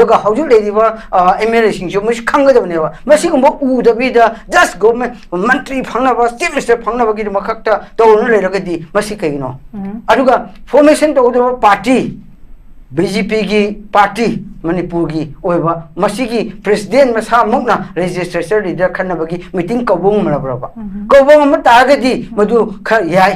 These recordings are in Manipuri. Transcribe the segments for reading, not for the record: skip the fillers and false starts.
aduga hauju lediba MLA singju mus khanggadabnewa masigumba udabida just government mantri phangnaba chief minister phangnaba gi makhakta tawnu leragadi masi kaino aduga formation tawdo party BJP की पार्टी मणिपुर की ओइबा मसीगी प्रेसिडेंट मसा मुकना रजिस्ट्रेशन लीडर खन्नबगी मीटिंग कबोंग मनबरबा कबोंग अम तागदी मधु ख याय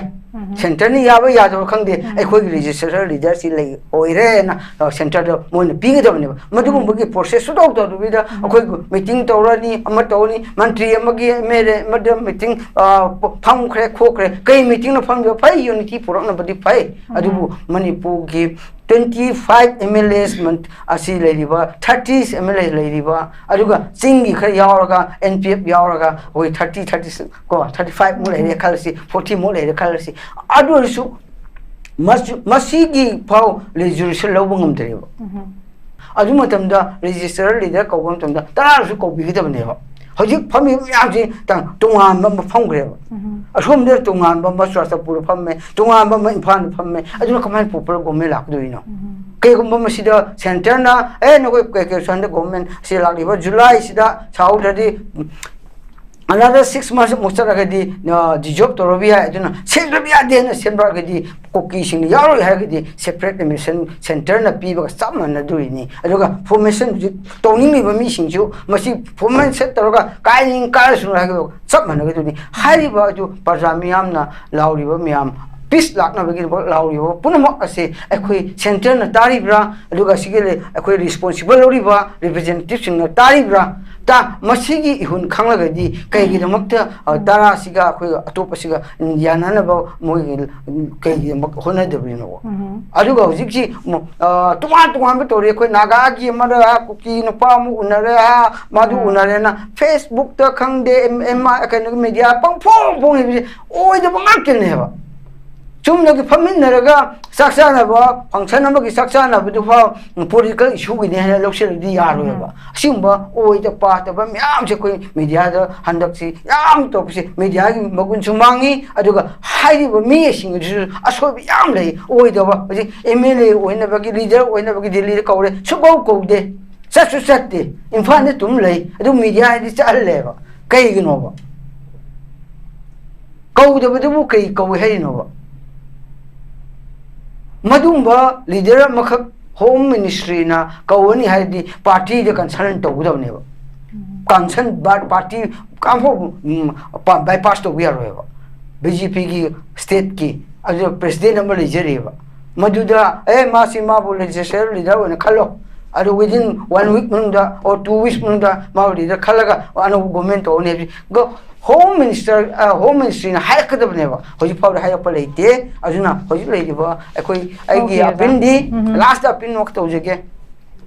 सेंटर नि याबा यादो खंगदे अखोई रजिस्ट्रेशन लीडर सी लई ओइरे ना सेंटर दो मोन पीगदबने मधुगुंबगी प्रोसेस सुदौ तौदबिदा अखोई मीटिंग तौरनी अम तौनी मंत्री अमगी मेरे मद मीटिंग फम खरे खोखरे कई मीटिंग न फम जो फाई यूनिटी पुरकनबदी फाई अदुबु मणिपुर की 25 MLAs asi leiriba 30 MLAs leiriba aduga singi khar yauraga NPF yauraga oi 30 ko 35 mo leire khalsi 40 mo leire khalsi adu su masigi pau resolution lobungam deriba adu matamda register leader ko matamda tara su ko bigidabneba hojik phami yamji tang tungan ba phanggreba asomde tungan ba masrasa pur phamme tungan ba infan phamme aduna kaman popul gomme lakduino ke gumba masida center na no ke sanda government si lakliba July sida saudadi another 6 months mustaragadi di job torobia aduna sembrabia den sembragadi koki sing yaro hagadi separate mission center na piba samana duini aduga formation towning mi mi singju masi formation set toroga kainin karasu hagado samana gaduni hariba ju parjamiam na lauriba miam peace lakna bagi lauriba punamak ase akhoi center na taribra aduga sigele akhoi responsible lauriba representative sing na taribra ta masigi ihun khanglagadi kaigi damakta dara siga akhoi atopa siga yanana ba moi kaigi mak hona dabino aduga hojikji tuwan tore akhoi naga gi mara kuki no pa mu unare madu unare na Facebook ta khangde kan media pang phong ni oi da bangak ne ba chumnagi phaminaraga saksanaba function amagi saksanaba du fa political issue gi ne loksel di yaroba simba oi da pa ta ba myam je koi media da handaksi yam to psi media gi magun chumangi aduga hairi ba mi sing ju asobi yam lei oi da ba MLA oi na ba gi leader oi na ba gi delhi ka ore sugo ko de satsu satte infan ne tum lei adu media di challe ba kai gi no ba kau da ba du kai kau hei no ba madumba leader makhak home ministry na kawani haidi party de concern to gudawne ba concern party kamho bypass to we are BJP ki state ki as president number leader ba maduda masima bo legislature leader ne khalo adu within 1 week munda or 2 weeks munda ma leader khalaga anu government to ne go home ministry na haikadabne ba hoji paw da hayapa leite ajuna hoji leiba akoi aigi apindi last apin nok to jege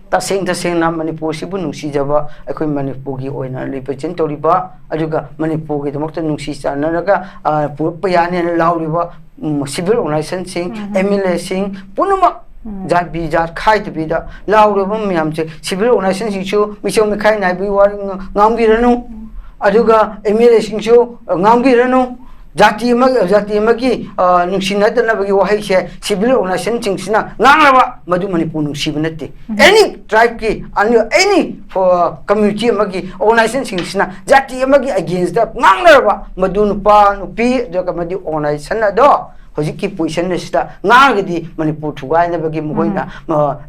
ta seng na manipur sibu nungsi jaba akoi manipur gi oina represent toriba ajuga manipur gi domok to nungsi chanaraga payane lauriba civil organization sing MLA sing punuma jat bi jat khai to bi da lauriba myam che civil organization sing chu michom me khai nai bi war ngamgi ranu aduga MLA singsu ngamgi ranu jati magi nungsinatana bagi wahai se civil organization singsina nganglaba madu manipur nungsibnate any tribe ki any for community magi organization singsina jati magi against the nganglaba madu nupa nupi doka madu organization ado hojiki position sida ngagadi manipur thugai na bagi moina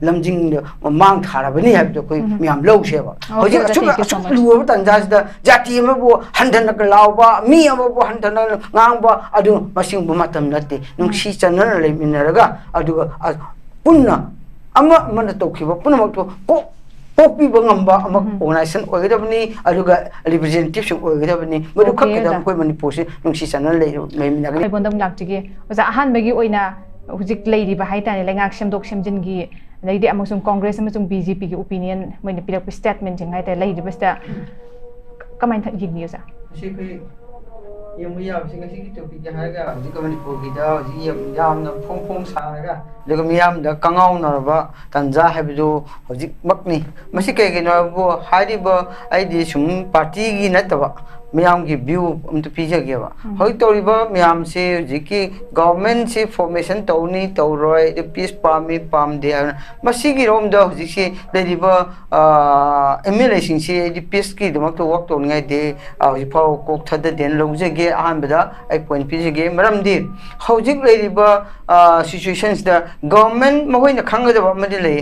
lamjing mang tharabani habdo koi miam low seba hojik achuk luwa tanja sida jati mabu handana lawba mi amabu handana ngangba adu masing bu matam nate nungsi chanana leminaraga adu punna ama mana tokhiba punna makto popi bangamba ama organization oidabni aduga representative sing oidabni madu khakeda koi manipur se nungsi chanana leminaraga bondam laktige oja ahan bagi oina hujik leiri ba haitane lengak semdok semjingi leidi amasung congress amasung BJP ki opinion moina pirak statement jing haita leiri basta kamai thak gini oja si kai yam ya sing si ki topic ja haga hujik manipur ki da ji yam na phong sa ga लेकिन मियाम the कंगाव नरबा तंजा हैबिदो हजिक makhani Masih कईगिनो हारिबा आइदी sum party की नतबा मियाम की व्यू अमत पीजगेबा हई तौरिबा मियाम से जिकी गवर्नमेंट से फॉर्मेशन तौनी तौरोय द पीस पामी पामदे मसी की रोम द हजिसे लेरिबा एमएलए सिंह से द पीस की दमक तो वर्क तौनिंगाय दे हजिफाव कोक थद देन लौजगे अहानबदा आई पॉइंट पीजगे मरमदि हजिक लेरिबा सिचुएशंस द गवर्नमेंट महोइना खंगदबा मदि ले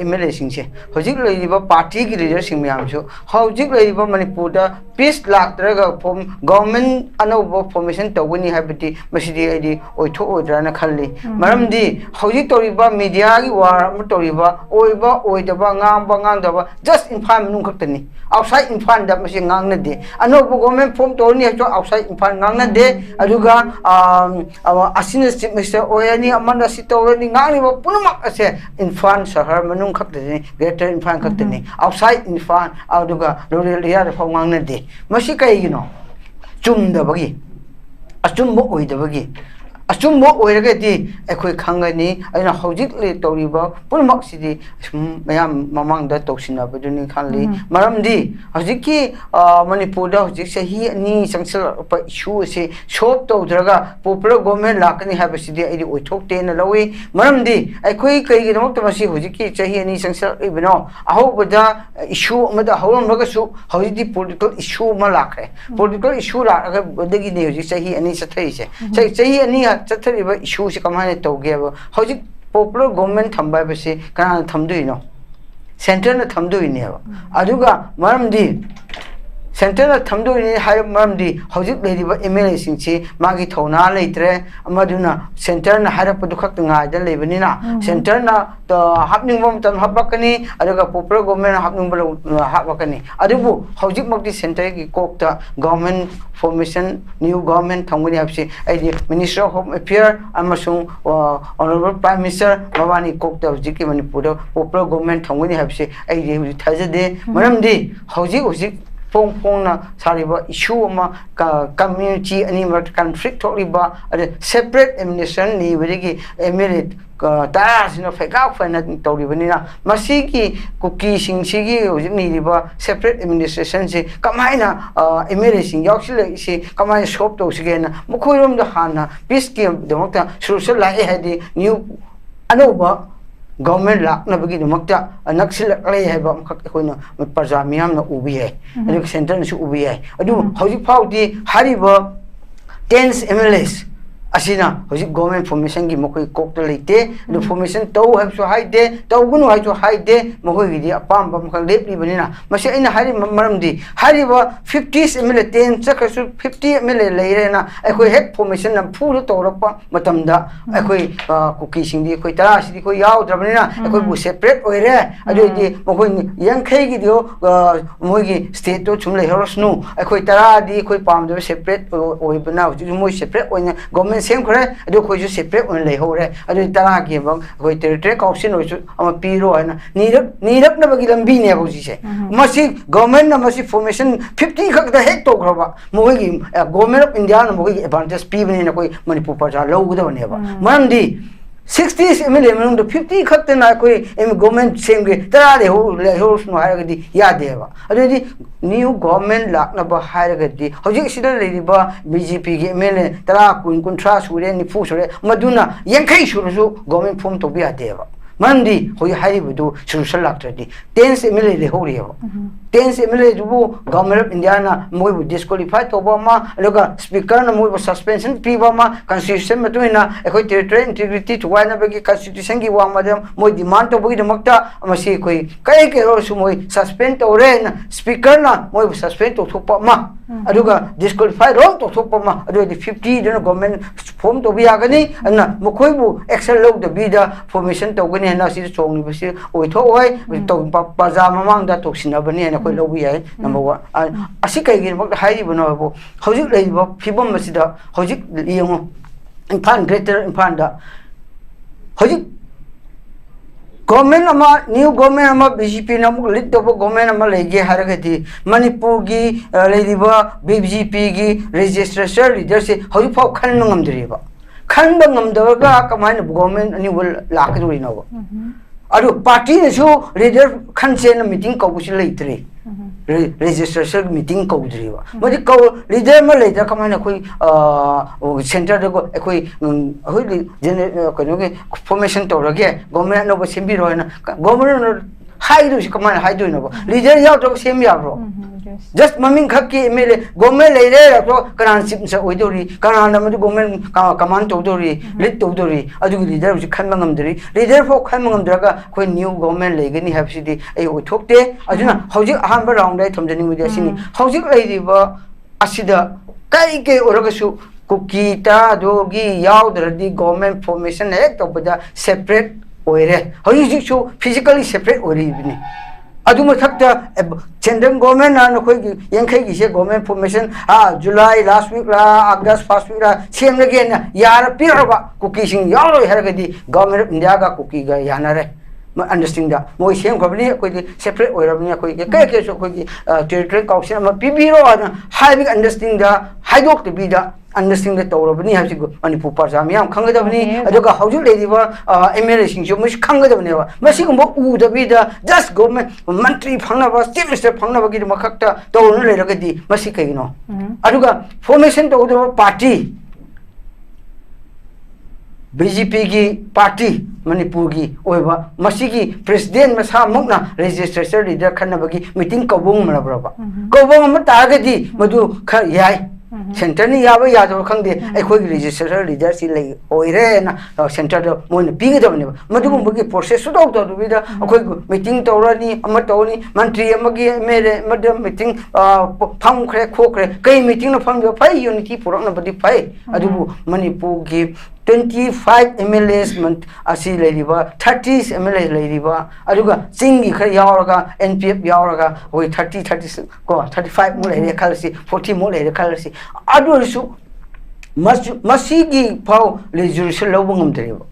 एमएलए सिंह से हजिक लेरिबा पार्टी की लीडर सिंह मियाम जो हजिक लेरिबा मणिपुर द पीस फॉर्म गवर्नमेंट अनौब फॉर्मेशन तौगनी है मसीदी ओइथो ओइद्राना खल्ली मरमदी हौजिक तौरिबा मीडिया की वार तौरिबा ओइबा ओइदबा गांबा गांदबा जस्ट इम्फाल मनुंग खक्तनी आउटसाइड इम्फाल दा मसी गांगनदे अनौब गवर्नमेंट फॉर्म तौरनी है आउटसाइड इम्फाल गांगनदे अदुगा असिन चीफ मिनिस्टर ओयनी अमन सि तौरनी गांगनिबा पुनमक असे इम्फाल शहर मनुंग खक्तनी ग्रेटर इम्फाल खक्तनी आउटसाइड इम्फाल अदुगा रूरल एरिया दा फाव गांगनदे मसी कईगिनो चुमदबगी अचुम्ब ओइदबगी अचुम्ब ओइरगदी अखोय खंगनी अइना हौजिक ले तौरिबा पुनमक सिदी मयाम ममांग द तौसिनाबदुनी खानली मरमदी हौजिकी मणिपुर दा हौजिक सही अनि संसल प इशू से शोप तौद्रगा पॉपुलर गवर्नमेंट लाकनी हाबसिदी अइदी ओइथोकते न लवी मरमदी अखोय कईगिनो तमसी हौजिकी सही अनि संसल इबनो अहोबदा इशू अमदा हौरमगसु हौजिदी पॉलिटिकल इशू म लाखरे पॉलिटिकल इशू लागा बदगी ने हौजिक सही अनि सथैसे सही अनि चथरिबा इशू से कमाने तौगेबा हौजिक पॉपुलर गवर्नमेंट थंबा बसे कना थमदुइनो सेंटर न थमदुइनेबा अदुगा मरमदी सेंटर थमदुइने हाय मरमदी हौजिक लेरिबा एमएलए सिंची मागी थौना लेत्रे अमदुना सेंटर न हारपदु खक्त ngaida लेबनिना सेंटर न त हापनिंगबम तम हापकनी अदुगा पॉपुलर गवर्नमेंट हापनिंगबल हापकनी अदुबु हौजिक मक्ति सेंटर की कोकता गवर्नमेंट फॉर्मेशन न्यू गवर्नमेंट थंगनी हापसे आइदि मिनिस्टर ऑफ होम अफेयर अमसुंग ऑनरेबल प्राइम मिनिस्टर मबानी कोकता हौजिक मणिपुर पॉपुलर गवर्नमेंट थंगनी हापसे आइदि थाजदे मरमदी हौजिक फोंग फोंगना सारिबा इशू अमा कम्युनिटी अनिमर कन्फ्लिक्ट थोरिबा अरे सेपरेट एडमिनिस्ट्रेशन नीबदिगी एमएलए तासिनो फेका फना तौरिबनिना मसी की कुकी सिंगसिगी हजिक नीरिबा सेपरेट एडमिनिस्ट्रेशन से कमाइना एमएलए सिंग याउसिले इसे कमाइ सोप तौसिगेना मुखोइरोम द हाना पीस की दमकता सोशल लाए हैदि न्यू अनोबा गवर्नमेंट लाकनबगी दमकता नक्सिलकले हैबा मखक प्रजा मियामना उबी है अदु सेंटर नसु उबी है अदु हौजिक फाउदी हारिबा 10 एमएलएस असिना हौजिक गवर्नमेंट फॉर्मेशन की मखोय कोकता लेते अदु फॉर्मेशन तौ हैबसु हाइदे तौगुनु हाइजो हाइदे मखोय गिदी अपाम बम खक लेपलिबनिना मसे अइना हारि मरमदी हारिबा 50 एमएलए 10 चकसु 50 एमएलए लेरेना अखोय हेक फॉर्मेशन न फुल तौरपा मतमदा अखोय कुकी सिंदी अखोय तरा सिदी अखोय यावद्रबनिना अखोय बु सेपरेट ओइरे अदुदि मखोय यंखै गिदियो मोयगी स्टेट तो छुम लेहरसनु अखोय तरा दि अखोय पामदो सेपरेट ओइबना हौजिक मोय सेपरेट ओइना गवर्नमेंट सेम खरे अदु खोजु सेपरेट ओन लेहौरे अदु तरा के बम अखोय टेरिटरी काउंसिल ओइसु अम पीरो हैना नीरक नबगी लंबी ने हौजिसे मसी गवर्नमेंट न मसी फॉर्मेशन 50 खक द हेक तोग्रबा मोयगी गवर्नमेंट ऑफ इंडिया न मोयगी एडवांटेज पीबने न कोई मणिपुर प्रजा लौगदबनेबा मरमदी 60 एमएलए मनुंग 50 खक्तना कोई गवर्नमेंट सेमगे तरा ले होसनो हारगदी यादेबा अदुदी न्यू गवर्नमेंट लाकनबा हारगदी हौजिक सिदा लेरिबा बीजेपी के एमएलए तरा कुन कुंट्रा सुरे निफु सुरे मदुना यंखै सुरसु गवर्नमेंट फॉर्म तो बियादेबा मरमदी होय हारिबदु सोल्यूशन लाक्तरदी 10 एमएलए ले होरियबा 10 MLA Jubu government of India ना मोयबु डिस्क्वालीफाई तोबा मा लगा स्पीकर ना मोयबु सस्पेंशन पीबा मा कॉन्स्टिट्यूशन मतुइना एखोय टेरिटरी इंटीग्रिटी टुवाइना बगी कॉन्स्टिट्यूशन की वामदम मोय डिमांड तो बगी दमकता मसी कोई कई के रोसु मोय सस्पेंड तोरे ना स्पीकर ना मोयबु सस्पेंड तो थोपा मा अदुगा डिस्क्वालीफाई रोम तो थोपा मा अदुदि 50 जन गवर्नमेंट फॉर्म तो बियागनी अना मखोयबु एक्शन लौद बिदा फॉर्मेशन तोगनी ना सि चोंगनि बसि ओइथो ओय तो प्रजा ममांग दा तोक्सिनबनी ना कोई लौबि है नंबर 1 असि कईगी मक हाइरिबनो बो हौजिक लेइबो फिबम मसिदा हौजिक लियंगो इम्फाल ग्रेटर इम्फाल दा हौजिक गवर्नमेंट अमा न्यू गवर्नमेंट अमा बीजेपी ना मुक लीड तोबो गवर्नमेंट अमा लेगे हारगति मणिपुर की लेरिबा बीजेपी की रजिस्ट्रेशन लीडर से हौजिक फाव खन नंगमद्रिबा खन बंगमदगा कमाइन गवर्नमेंट अनिवल लाकदुरी नो अरु पार्टी नेसु लीडर खनसे न मीटिंग कौबुसि लेत्रे registration meeting कौद्री मदि कौ लीडर म लेदा कमाइन कोई सेंटर दगो कोई होई जेने कनो के फॉर्मेशन तोरगे गवर्नमेंट नो सेम्बी रोना गवर्नमेंट हाइदुसि कमाइन हाइदुनो लीडर याव तो सेम याब्रो just ममिंग खक्की एमएलए गवर्नमेंट लेरे रखो कनान सिपसे ओइदोरी कनान मदि गवर्नमेंट कमान तोदोरी लीड तोदोरी अदुगि लीडर उसि खनबा ngамदरी लीडर फो खनबा ngамदरगा कोई न्यू गवर्नमेंट लेगनी हैबसिदि ए ओथोक्ते अजुना हौजिक अहानबा राउंड दai थमजनि मुदि असिनि हौजिक लेदिबा असिदा काई के ओरगसु कुकी ता दोगी यावदरदि गवर्नमेंट फॉर्मेशन एक तोबदा सेपरेट ओइरे हौजिकसु फिजिकली सेपरेट ओरिबिनि सेंट्रल गवर्नमेंट यांखी government formation July last week August first week सेमगे यार पीरब कुकी है गवर्नमेंट ऑफ इंडिया का कुकी यानरे अंडरस्टैंडिंग मोई सेमखबनी सेपरेट होरबनी कई टेरिटोरियल काउंसिल पीबीरो अंडरस्टैंडिंग हाइदोक्तबीदा अंडरस्टैंडिंग तौरबनी मनपुर प्रजा मैं खंगदबनी एमएलए खंगदबने उदबीद जस्ट गवर्नमेंट मंत्री फंगनब चीफ मिनिस्टर फंगनबगी मखक्ता तौरन लेरगदी मसी कइनो फॉर्मेशन तौदब पार्टी बीजेपी की पार्टी मणिपुर की मसीगी प्रेसिडेंट मसामुकना रजिस्ट्रेशन लीडर खनबगी मीटिंग कौबोंग मनब्रबा कौबोंग तारगदी मधु खर याय सेंटर नि याबा यादव खंगदे अखोगी रजिस्ट्रेशन लीडर सी लई ओइरेना सेंटर मोइन पीगदबने मधुगुंबगी प्रोसेस सुदौ तौदबीदा अखोगी मीटिंग तौरनी अम तौनी मंत्री अमगी एमएलए मद मीटिंग फंखरे खोखरे कई मीटिंग न फंग फै यूनिटी पुरकनबदी फै अदुबु मणिपुर की 25 MLAs असी लेरिबा 30 MLAs लेरिबा अदुगा चिंगी खर यावरगा NPF यावरगा होई 30 को 35 मु लेरे खलसी 40 मु लेरे खलसी अदुरसु मसीगी फाउ रेजोल्यूशन लौब ngamdreba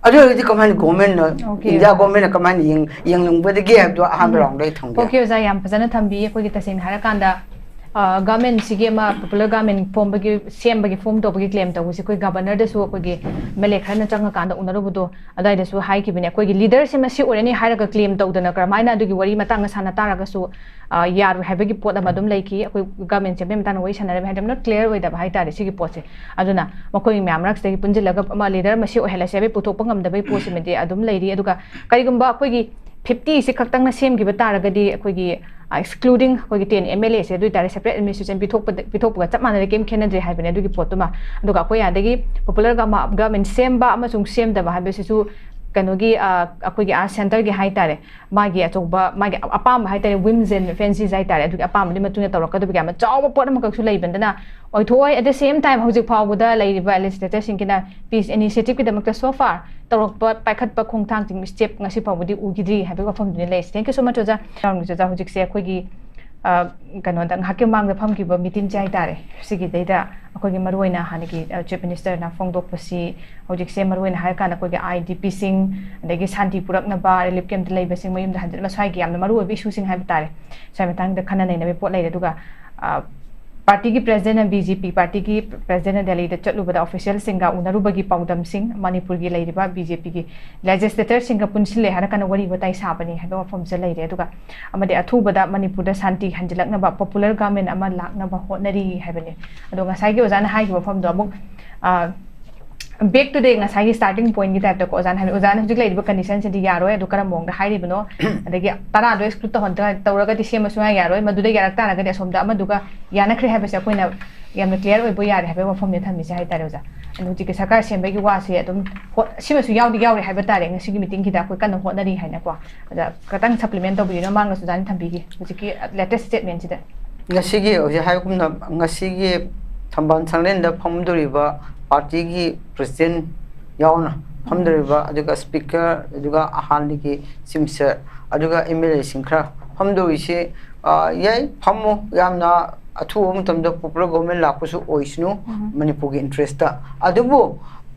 अदुगि कमाइन गवर्नमेंट इंडिया गवर्नमेंट कमाइन यंगलंगबदगे हबदो अहाम राउंड दai थंगे ओके ओजा याम फजन थंबी अखोगी तसेन हारा कांदा गवर्नमेंट सिगे मा पॉपुलर गवर्नमेंट फॉर्म बगी सेम बगी फॉर्म तो बगी क्लेम तबुसी कोई गवर्नर दसु कोगी मेले खरना चंग कांदा उनरुबुदो अदाय दसु हाई किबिने कोगी लीडर से मसी ओरनी हारगा क्लेम तौदना करमाइना अदुगी वरी मतंग साना तारगसु यार हैबगी पोत अमदुम लेकी कोई गवर्नमेंट से बे मतंग वई सनरे हैदम नॉट क्लियर ओइदा भाई तारे सिगी पोसे अदुना मकोई म्यामरक्स दगी पुंजिलगा मा लीडर मसी ओहेला से बे पुथोप ngam दबै पोसे मेदे अदुम लेरी अदुगा करिगुंबा कोगी 50 से खक्तंग सेम गिब तारगदी कोगी excluding कोगी 10 MLA से दुई तारे सेपरेट एडमिनिस्ट्रेशन पिथोपगा चप मानरे केम खेनद्रे हाइबने दुगी पोतुमा अदुगा कोई आदगी पॉपुलर गवर्नमेंट सेम बा अमसुंग सेम दबा हाइबेसिसु कनोगी अखोगी आर सेंटर गे हाइ तारे मागी अचोबा मागी अपाम हाइ तारे विम्स एंड फैंसीज हाइ तारे अदुगी अपाम दि मतुने तौरकदबि गा चाव पोट अमकसु लेबेंदना ओइथोय एट द सेम टाइम हौजिक फावबुदा लेरिबा लेजिस्लेटर सिंकिना पीस इनिशिएटिव किदमक्ता सो फार तौरकपा पाइखतपा खोंगथांग जिंग स्टेप ngasi फावबुदी उगिद्री हाइबे वफमदुने लेस थैंक यू सो मच ओजा जोजा हौजिक से अखोगी कनो दंग हाके मांग फम की मीटिंग चाइ तारे सिगी देदा अखोगी मरुइना हानगी चीफ मिनिस्टर ना फोंगदोकपसी हौजिक से मरुइना हाय काना कोगी आईडीपी सिंग अदगी शांति पुरकनबा रिलीफ कैंप लेबसिंग मयुम द हंजल मसाइगी यामना मरुइबि इशू सिंग हाय तारे साइमतांग द खना नैना बे पोट लेरे दुगा पार्टी की प्रेसिडेंट बीजेपी पार्टी की प्रेसिडेंट दिल्ली द चलुबदा ऑफिशियल सिंगा उनरुबगी पाउदम सिंह मणिपुर की लेरिबा बीजेपी की लेजिस्लेटर सिंगा पुनसिले हारकन वरी बताई साबनी हाबा फॉर्म से लेरे अदुगा अमदे अथुबदा मणिपुर द शांति हंजलकनबा पॉपुलर गवर्नमेंट अमा लाकनबा होनरी हाबने अदुगा साइगे ओजाना हाइगे फॉर्म दो अमुक back to the ngasai starting point gi type ko ojan hujik lai condition se di yaroi adu karam mong da hairi bino adagi tara do exclude to honta tawraga di sema su yaroi madu da yarak tara ga de somda amaduga yana khri habe se koina yamna clear oi bo yare habe form ne thammi se hai tare oja anu hujik sarkar sembai gi wa se adum sima su yaudi yauri habe tare ngasi gi meeting gi da ko kan honari haina ko aja katang supplement to bi no mang su jan thambi gi hujik latest statement si da ngasi gi oja hai kum na ngasi gi thamban sanglen da phomduriba party की प्रेसिडेंट यावना फमदरिबा अदुगा स्पीकर अदुगा अहानली की सिमसर अदुगा एमएलए सिंखरा फमदोइसे याय फमो यामना अथु मतमदा पॉपुलर गवर्नमेंट लापसु ओइसनु मणिपुर की इंटरेस्ट ता अदुबो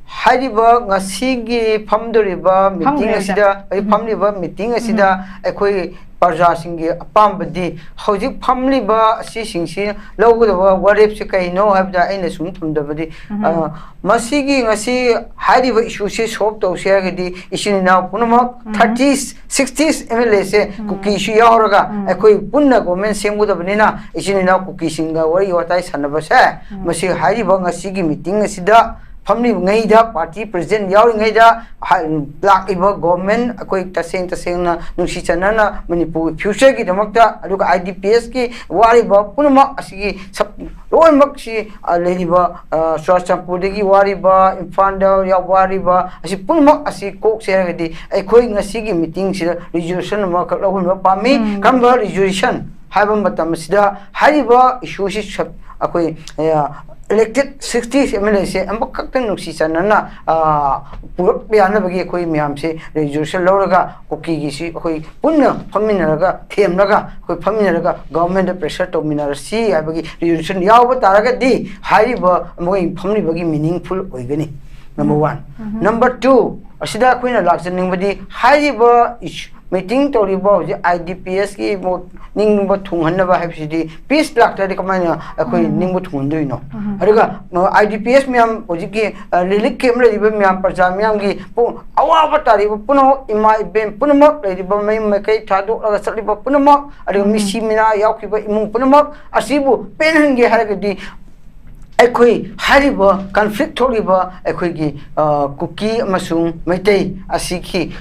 하리바 ngasi기 팜도리바 미팅 아시다 이 팜리바 미팅 아시다 에코이 parjasingi apambadi hojik phamliba si singsi logudaba warep se kaino habda aina sum thumdabadi masigi ngasi hariba issue se solve to se agadi isini na punama 30s 60s mla se kuki issue yauraga ekoi punna government semgudabani na isini na kuki singa wari watai sanaba se masi hariba ngasigi meeting asida family ngaida party president yauri ngaida black iba government akoi taseng na nungsi chanana manipur future ki damakta aduga idps ki wari ba punama asigi sab loi maksi leli ba swastampur gi wari ba infanda ya wari ba asi punama asi kok seragadi akoi ngasi gi meeting sida resolution ma ka lohun ba pami kamba resolution haiba matam sida haiba issue si akoi elected 60 MLA se ambak kaktan nuksi sanana purak biana bagi koi miam se resolution loraga koki gi si koi punna phaminaraga themlaga koi phaminaraga government pressure to minarasi abagi resolution yawa taraga di haiba moi phamni bagi meaningful oigani number 1 number 2 asida koina lakjaning badi haiba meeting to ribo IDPS ki ningbo thunghanaba habsidi peace doctor kamana akoi ningbo thunduino aduga IDPS miam ojiki lilik kemle ribo miam parja miam gi awa tari puno ima ben puno ribo mai makai thado laga salibo puno aduga misimina yakiba imung puno asibu penhange haragadi ekoi hariba conflict thoriba ekoi gi cookie amasung maitai asiki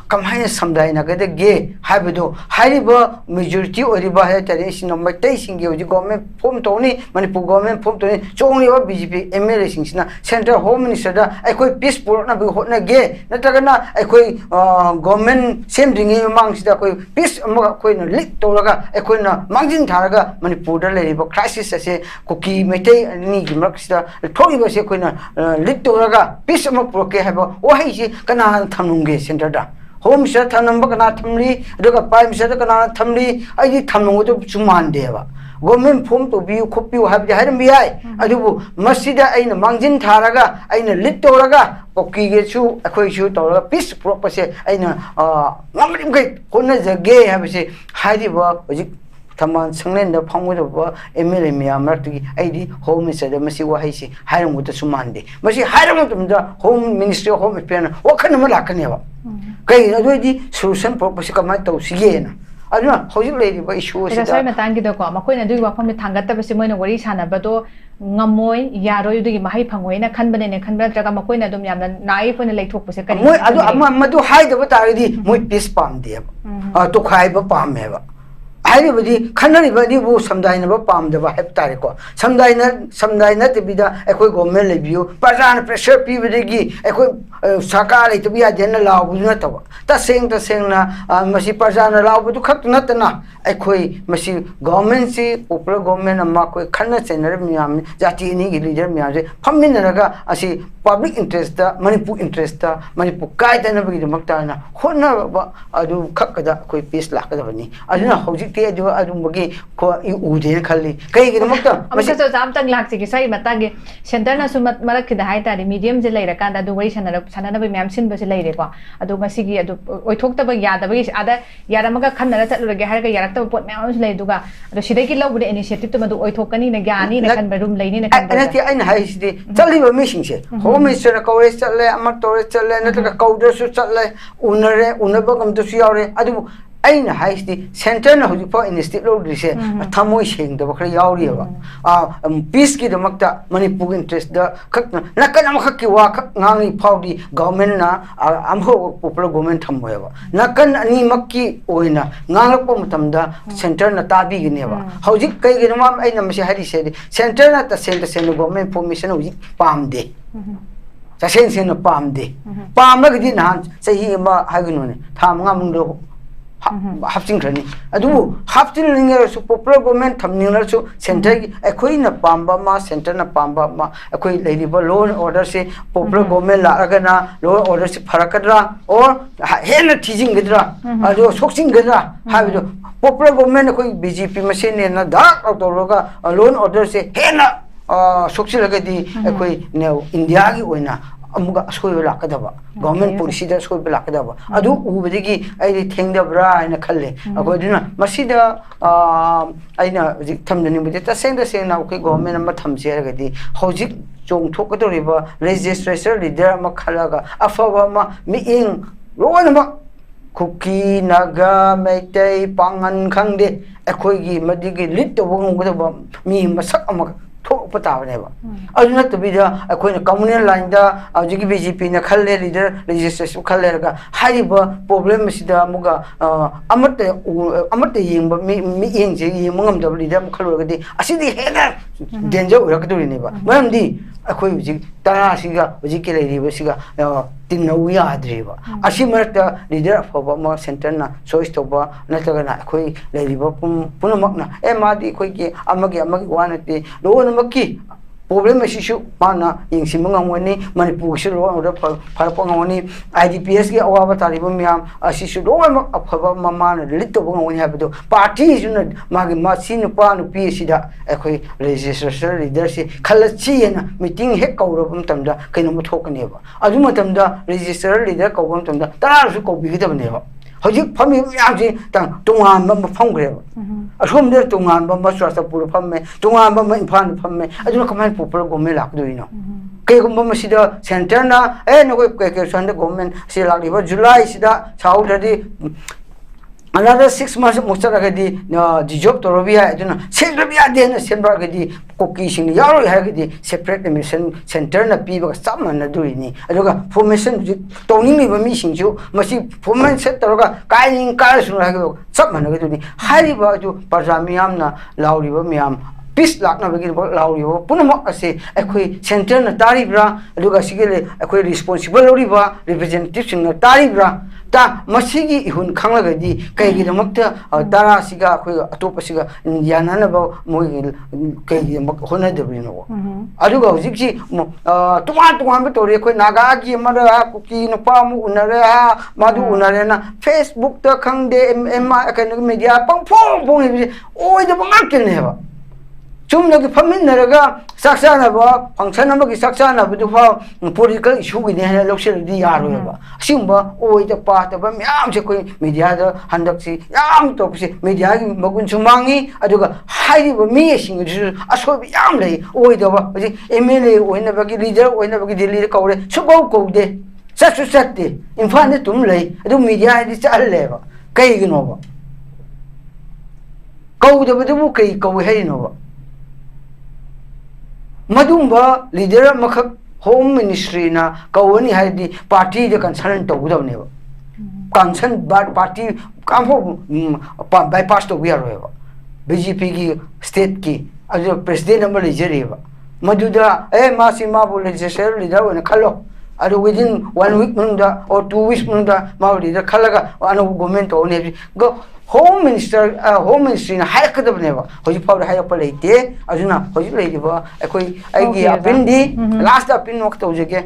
kamhaina samdaina gade ge haibedo hariba majority oriba ha tare sino maitai singi oji government form toni manipur government form toni chongriba BJP MLA singsina central home minister da ekoi peace purna bi hotna ge natagana ekoi government semdringi mangsida koi peace ama koi na lit toraga ekoi na mangjin tharaga manipur da leriba crisis ase cookie maitai ni gimaksida thori base koina littoraga pisma proke haba wahi si kana thamnunge center da home minister thanamba kana thamli aduga prime minister kana thamli ai thamnungo to chuman deba government form to bi khopi habja harim bi ai adubu masjida aina mangjin tharaga aina littoraga koki ge chu akhoi chu toraga peace propose aina ngamrim kai konna jage habse haidiba ojik taman sanglen da phangwe ba MLA miyam rakti aidi home minister da masi wahai si hairam guta sumande masi hairam tumda home ministry home affairs wakhan ma lakane ba kai adoi solution propose kamai to sigena aduna hojik lady ba issue sida sai matang gi da ko makoi na dui wafam mi thangat ta basi moina wari sana ba do ngamoi yaroi du gi mahai phangoi na khanbane ne khanba jaga makoi na dum yamna nai phone leithok puse kari moi adu amma madu hai da ba tari moi peace pam de to khai ba pam me ba हाइबदी खनरिबदी बु समदाइनबा पामदबा हेब तारेको समदाइना तबिदा एकोइ गवर्नमेंट लेबियो प्रजान प्रेशर पीबदगी एकोइ सरकार लेतबिया देन लावबु नतबा तसेंगना मसी प्रजान लावबु खत नतना एकोइ मसी गवर्नमेंट से पॉपुलर गवर्नमेंट अमा कोइ खन चेनर मियाम जाति नि गी लीडर मियाम से फमिनरगा असि पब्लिक इंटरेस्ट दा मणिपुर इंटरेस्ट दा मणिपुर कायदनबगी दमकताना होनबा अदु खकदा कोइ पीस लाकदबनी अदुना हौजि ते अदु अदुमगी को उदे खल्ली कई गिदमकता मसे तो जाम तंग लाक्सि कि सही मतागे सेंटर ना सुमत मरक खिदा हाय तारि मीडियम जे लेरा कांदा दु वरि सननब म्याम सिनब से लेरे को अदु ngasi अदु ओइथोक्तब यादबगी आदा यारमगा खन्नरा चलुरगे हारगा यारक्तब पोट म्याम ले दुगा अदु सिदैकि लौबुदे इनिशिएटिव तुमदु ओइथोकनी ने ज्ञानी ने खनब रूम लेनी ने खनब अनति आइन हाइसिदि चलिबा मिसिंगसे होम मिनिस्टर कवरेज चले अमर तोरे चले नतका कौदरसु चले उनरे उनबगम तो यावरे अदु aina haisdi center na hoji pa institute lo dise thamoi seng da bakra yauri ba peace ki damakta manipur interest da khakna nakan am khakki wa khak ngangi phaudi government na amho popular government thamoi ba nakan ani makki oina nganglakpa matamda center na tabi gine ba hoji kai gi ma aina masi hari se center na ta sen government formation hoji pamde ta sen pamde pamla gi nan sahi ma haginu ne tham ngamung do hapchingkrani adu hapchinglinga su popular government thamningar su center gi ekoi na pamba ma center na pamba ma ekoi leiriba law and order se popular government la agana law and order se pharakadra or hena teaching gidra adu soksing gidra habido popular government ekoi BJP machine na da autoroga law and order se hena soksilagadi ekoi ne india gi oina amuga asoi lakadaba government policy da asoi lakadaba adu ubadigi ai thengdabra aina khalle akoduna masida aina hojik thamdani budi ta seng na okay government ama thamse agadi hojik chong thokadoriba registration leader ama khalaga afaba ma miing lona Kuki naga maitai pangan khangde akhoi madigi lit to ngudaba mi masak ama thok pata ne ba aduna to bida akhoi na communal line da ajigi BJP na khalle leader registration khalle ga hariba problem sida muga amate yengba mi yengje yengmangam da leader mu khalo ga di asidi hena danger ura ka duri ne ba maramdi akhoi ji tara siga hojiki leiriba siga tinau yadriba asi marta leader afaba ma center na choice toba natagana akhoi leiriba punamakna madi khoi ki amagi wanati lo namaki problem issue mana yingsimanga ngoni manipur shi lo order farpa ngoni IDPS ki awaba tariba miam asisu lo afaba mamana litto ngoni habdo party juna magi masin pa nu pi sida akhoi registration leader si khalachi na meeting hek kaurabum tamda kaino muthokane ba adu matamda registrar leader kaubam tamda tarasu kaubi gidabne ba hojik phami yaji tang tungan ba phangre ba asum der tungan ba maswasa pur phamme tungan ba infan phamme adu kaman popul gomme lakduino ke gumba masida center na no ke sande government se lagiba July sida saudadi another 6 months mustaragadi the job to robia aduna selrabia den sembragadi koki sing yaro hagadi separate mission center na piba samana duini aduga formation towning ni mi singju masi formation set toroga kain kar sunu hagado samana gaduni hariba ju parjamiam na lauriba miam peace lakna bagi lauriba punama ase akhoi center na taribra aduga sigele akhoi responsible lauriba representative sing na taribra ta masigi ihun khanglagadi kaigi damakta tara siga khoi atopa siga yanana ba moi kaigi mak hona debino aduga hojikji tuman ba tore khoi naga gi mara kuki no pamu unare madu unare na Facebook ta khangde emma kan media pang phong oi da bangak ne ba chumna ki famin naraga saksana ba function amagi saksana bu fa political issue gi ne loksel di yaro ba simba oi da pa ta ba myam se koi media da handak si yam to si media gi magun chumangi aduga hairi ba mi sing ju aso bi yam lei oi da ba ji MLA oi na ba gi leader oi na ba gi delhi ka ore su ko de sat de infan de tum lei adu media di chal le ba kai gi no ba ko da bu kai ko hei no ba madumba leader makhak home ministry na kawani haidi party de concern to gudabne ba concern party kampo bypass to we are BJP ki state ki ajo president number lijere ba maduda masima bu legislature leader wana khalo ado within 1 week munda or 2 weeks munda ma leader khalaga anu government to ne go home ministry na haikadabne ba hoji pawda hayakpa leite ajuna hoji leidiba akoi aigi apindi last apin nok tawjege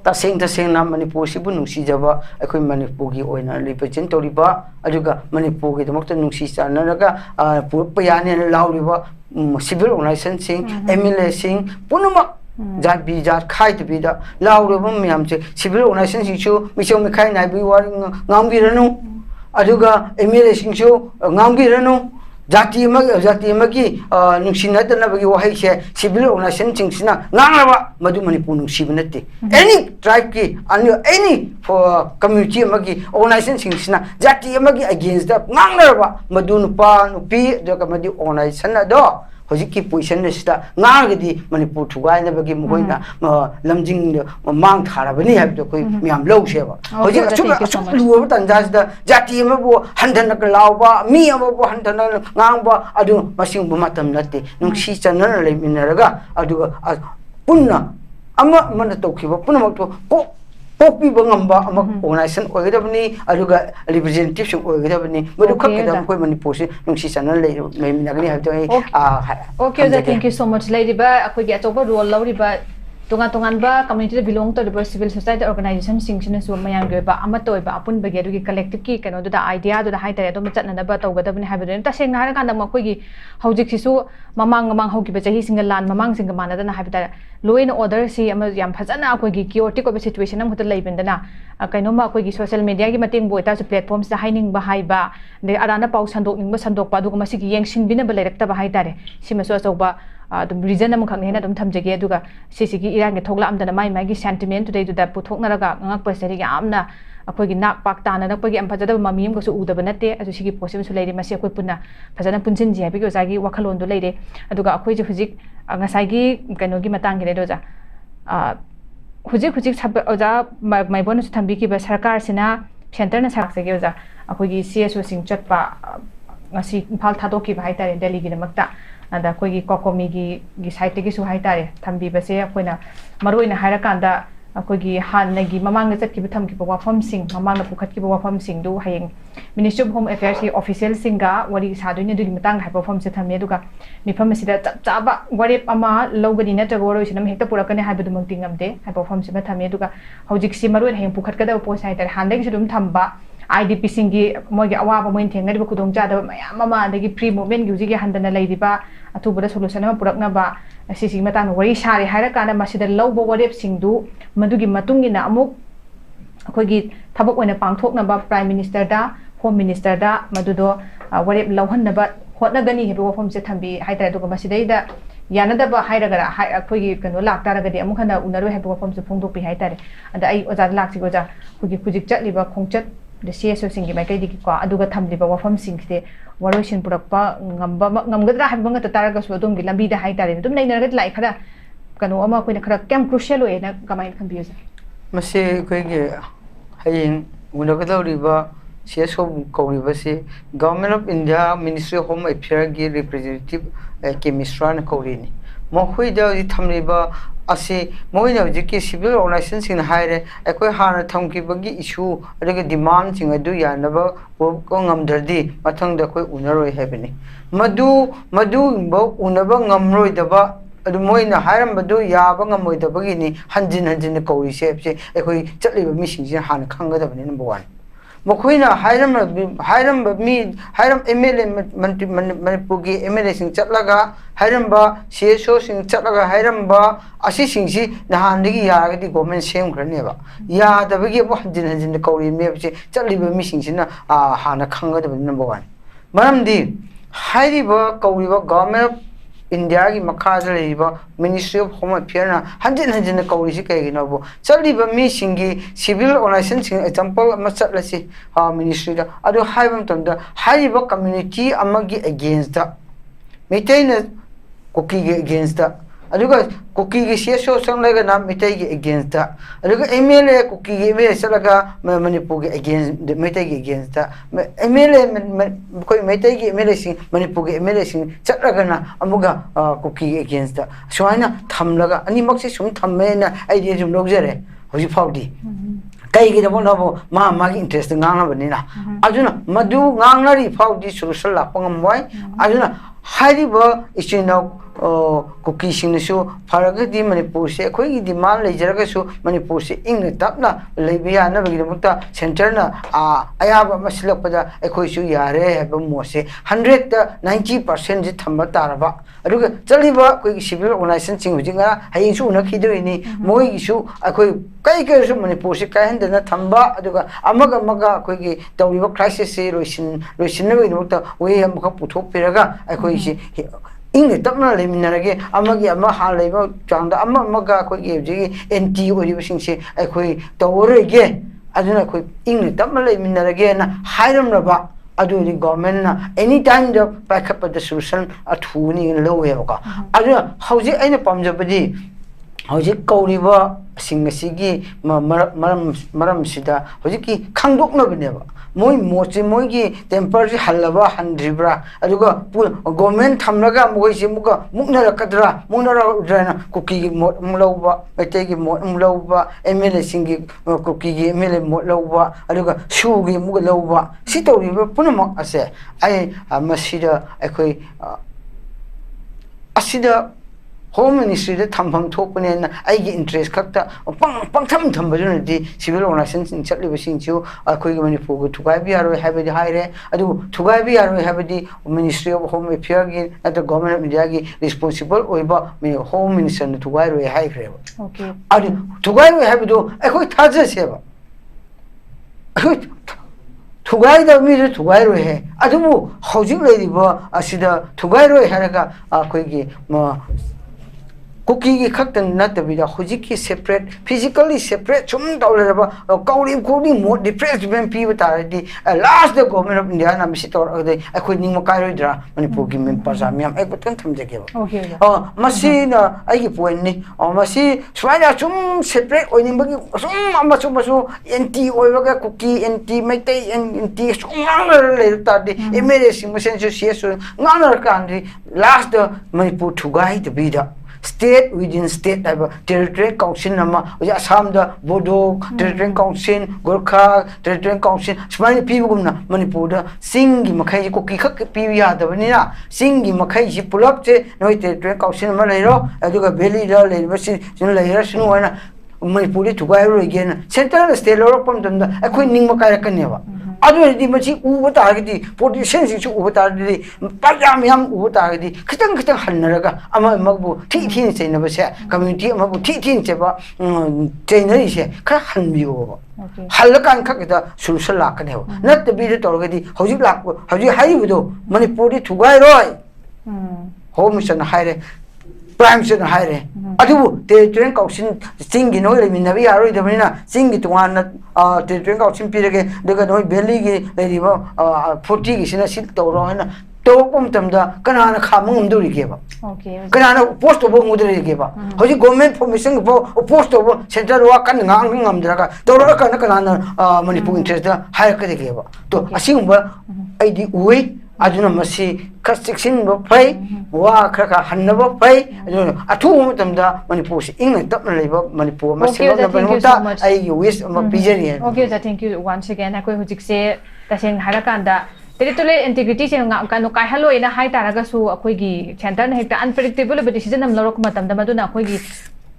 ta seng na manipur sibu nungsi jaba akoi manipur gi oina represent toriba ajuga manipur gi domokta nungsi chanaraga purpayane lauriba civil organization sing MLA sing punuma jat bi jat khai to bi da lauriba myam che civil organization sing chu michom khai nai bi war ngambi ranu aduga MLA singsu ngamgi ranu jati magi nungsinatana bagi wahai se civil organization singsina nganglaba madu manipur nungsibnate any tribe ki any for community magi organization singsina jati magi against the nganglaba madu nupa nupi aduga madu organization ado hojiki position sida ngagadi manipur thugai na bagi moina lamjing mang tharabani habdo koi miam low seba hojik achu luwa tanja sida jati mabu handana lawba mi amabu handana ngangba adu masing bumatam natte nungsi chanana le minaraga adu punna ama mana tokhiba punna makto popi bangamba ama organization oidabni aduga representative oidabni madu khakeda koi manipur se nungsi channel le minagni habto okay thank you so much lady ba akoi ge atoba role lauri ba tungan ba community da belong to the civil society organization singchina su mayang ge ba ama toy ba apun bage du gi collective ki kano da idea du da hai tare do chatna na ba to ga da bani habi ta seng na kan da ma koi gi hojik si su mamang ho gi ba chahi single lan mamang singa mana da na habi ta law and order si ama yam phajana koi gi chaotic of situation am huta leibin da na kaino ma koi gi social media gi mating boi ta su platforms da haining ba hai ba de arana pau sandok ning ba sandok pa du ma si gi yengshin bina ba lerak ta ba hai tare si ma so so ba dum reason am khang hena dum thamjage aduga sisigi iran ge thogla amdana mai mai gi sentiment today to da puthok naraga ngak pasari gi amna akoi gi nak pak ta na nak pagi am phajada mami am ko su uda banate adu sigi possible su leiri masi akoi punna phajana punjin ji habi go jagi wakhalon do leire aduga akoi ji hujik ngasai gi kaino gi matang gi redo ja hujik sab oja mai bon su thambi ki ba sarkar sina center na sak se gi oja akoi gi CSO sing chatpa ngasi imphal thadok ki bai tare delhi gi namakta ada koi gi kokomi gi site gi su hai tare thambi ba se akoina maroi na haira kanda akoi gi han na gi mamang na chat ki tham ki ba fam sing mamang na pukhat ki ba fam sing du hayeng ministry of home affairs ki official singa wari sadoi du gi matang hai ba fam se thame du ga mi fam se da cha ba wari ama logani na tago roi sinam hekta purakane hai ba du mang tingam de hai ba fam se ba thame du ga hojik si maroi hayeng pukhat ka da po sai tare han de gi dum thamba IDP singi mogi awa ba moin thenga ba kudong cha da mayam mama dagi free movement gi gi handana lei diba atubada solution ma purakna ba sisi matang wari sari haira kana masida lowbo warep singdu madugi matungina amuk akoi gi thabak oina pangthokna ba prime minister da home minister da madudo warep lawhanna ba hotna gani hebo wafam se thambi haita duga masidai da yanada ba haira gara akoi gi kano lakta raga di amuk hana unaro hebo wafam se phongdok pi haita re ada ai oja lakchi goja kugi kujik chatliba khongchat the CSO singi mai kai di ko aduga thamliba wafam singte waroisin purakpa ngamgadra habanga tataraga su dum gi lambi da hai tare dum naina gat lai khara kanu ama koina khara kem crucial oe na kamai khambiyo sa mase koi ge haying unagadauriba CSO kauriba se Government of India Ministry of Home Affairs gi representative ke misran kaurini mohoi da thamliba ase moina jiki civil organization sing haire ekoi hana thamki bagi issue adege demand sing adu yanaba ko ngamdardi mathang da koi unaroi hebini madu bo unaba ngamroi daba adu moina hairam badu yaba ngamoi dabagi ni hanjin kauri sepse ekoi chatliba mi sing hana khanga dabani number 1 mokoina hairam MLA manipur gi MLA sing chatlaga hairam ba CSO sing chatlaga hairam ba asi singsi nahan digi yaga di government sem khrane ba ya da bagi bo hanjin kauri me se chatliba mi sing sina hana khanga da number 1 maram di hairi ba kauri ba government India ki makhaja leiba Ministry of Home Affairs na hanjin kauri si kai gina bo chaliba mi singi civil organization sing example ma chatlasi ministry da adu haibam tamda haiba community amagi against da metain koki ge against da aduga koki ge CSO sang laga na metai ge against da aduga MLA koki ge MLA salaga manipur ge against metai ge against da MLA koi metai ge MLA sing manipur ge MLA sing chatlaga na amuga koki ge against da soina thamlaga ani makse sum thamme na idea jum logjare hoji faudi kai gi da bo ma gi interest ngang ba ni na ajuna madu ngang nari faudi solution la pangam wai ajuna hariba ichino koki sing su faraga di manipur se khoi gi demand leijaraga su manipur se ing tapna leibiya na bagi mukta center na ayaba masilak pada ekhoi su yare haba mose 190% ji thamba taraba aduga chaliba koi civil organization sing hujinga haying su na khidoi moi gi su akhoi kai su manipur se kai handana thamba aduga amaga koi gi tawriba crisis se roisin na bagi mukta we am kha puthok piraga akhoi si ing tapna leminarage amagi ama ha leba changda amaga koi ge ji NT ori bising se akhoi tawrege aduna koi ing tapna leminarage na hairam raba adu ri government na anytime the backup the solution athuni lowe ka adu hauji aina pamjabadi hauji kauriba singasi maram sida hauji ki khangdokna bineba moi mochi moi gi temporary halaba handribra aduga government thamlaga moi si muga mukna rakadra drana kuki mulauba metegi mulauba MLA singi kuki gi MLA mulauba aduga shugi muga lauba sitori punama ase ai masida akoi asida Home Ministry the Tamham Topen, I get interest Kakta, Pang Tam Tambajunity, civil organizations in Chatli Sinchu, a quick Manipu, to Gaibiaro have the higher, I do to Gaibiaro have the Ministry of Home Affairs at the government Mediagi responsible over Home Minister to Gairu high level. Okay. I do to Gairu have to I could touch this ever. To guide the music to Gairu he. I do housing lady, I see the to Gairu Haraga, a quickie. Cookie Kaktan not the video, Hujiki separate, physically separate, some dollar calling more depressed when people are the last the government of Indiana Misitor or the I couldn't Makaridra when you put him in Pasamiam, I put them together. Okay. Machine, I give when or Masi, Swaya, some separate or some Amasu, NT or cookie, NT, Mate, and tea, so later, the amazing sense, yes, none of country, last the Manipur to guide the bidder. State within state type of territory council nama Assam the Bodo territory council Gorkha territory council small people na Manipur Singi Makai Koki Pivia the Vanilla Singi Makai Pulapte no territory council Malero Aduga Belly University Layer Manipuri to Gairu again central state or upon them I couldn't Makai other the Machi Uvatagdi, politicians is Uvatagdi, Pagamiam Uvatagdi, Kitan Kitan Hanaraga, Ama Mabu, Titin say never say, community Mabu Titin Seba, Tainarisha, Kahan be over. Halakan Kakata, Sulsalakanev, not the bidder already, how you lack, how you hide with Manipuri to Gairoi. Homes and hire. Primes and higher. Adu, the drink auction singing oil in the Via the Marina, sing it one, the drink auction period, the Ganoi Belly, Lady Portuguese in a sit or on Topum Tamda, Canana Kamum do give up. Okay. Canana post of Mudri give up. How you government for missing for a post of Central Walk and Nangam Draga, Doraka Canana, Manipu interest, higher gave up. To assume I did wait. I do not see Casting pay, Wa Kraka Hanaba pay, a 2 them the Manipur, England, Labor, Manipur, Masia, I wish of a pigeon. Okay, thank you once again. I could say that in Harakanda. Territorial integrity kanu kai halo ina hai taraga su akoigi center na hekta unpredictable decision am lorok matam da maduna akoigi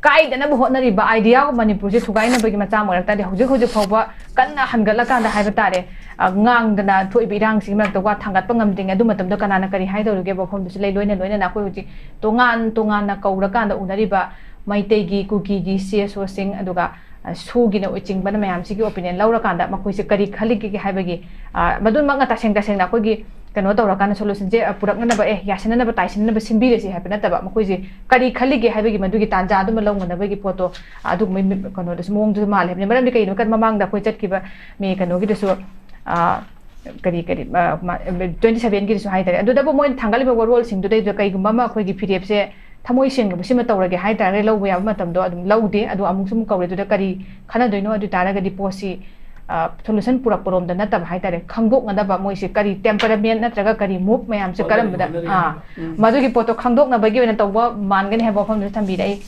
kai dana bo hotna riba idea ko manipur je thugai na bagi macha marakta de hojik hojik phawba kanna hangala kanda hai batare ngang dana thoi birang si mak to wa thangat pangam ding adu matam do kanana kari hai do ge bokhom du lei loina na koi hojik tongan na kaura kanda unari ba maitei gi kuki gi cso sing aduga Sugina Uching Banam Siki opinion, Laura Kanda, Makusi Kari Kaliki Habagi, Madun Manga Tasing Tasing Nakogi, Kanoto Rakana solution, Purakana, Yasin never Tyson never Simbiri happened at Makusi, Kari Kaliki Habagi, Maduki Tanja, Malong, and the Vegi Poto, Adu Mikono, the Smong to the Mal, never became a Kamang, the Poet Kiva, make a Nogi so. Kari 27 gives high. I do double more Tangaliba rolls in today the Kaigumama, Kogi PDF. Tamoisin Sima Torage High Tarelo, we have Matam Laude, Adu Amusum Kore to the Kari, Canadino, the Taraga Deposi, Tolusan Purapurum, the Natab High Tare, Kangok and Abba Moisi Kari, Temperament, Natraga Kari, Mook, Mayam Sakaram, Maduki Poto Kangok, Nabagi and Toba, Mangan have often the Tambide.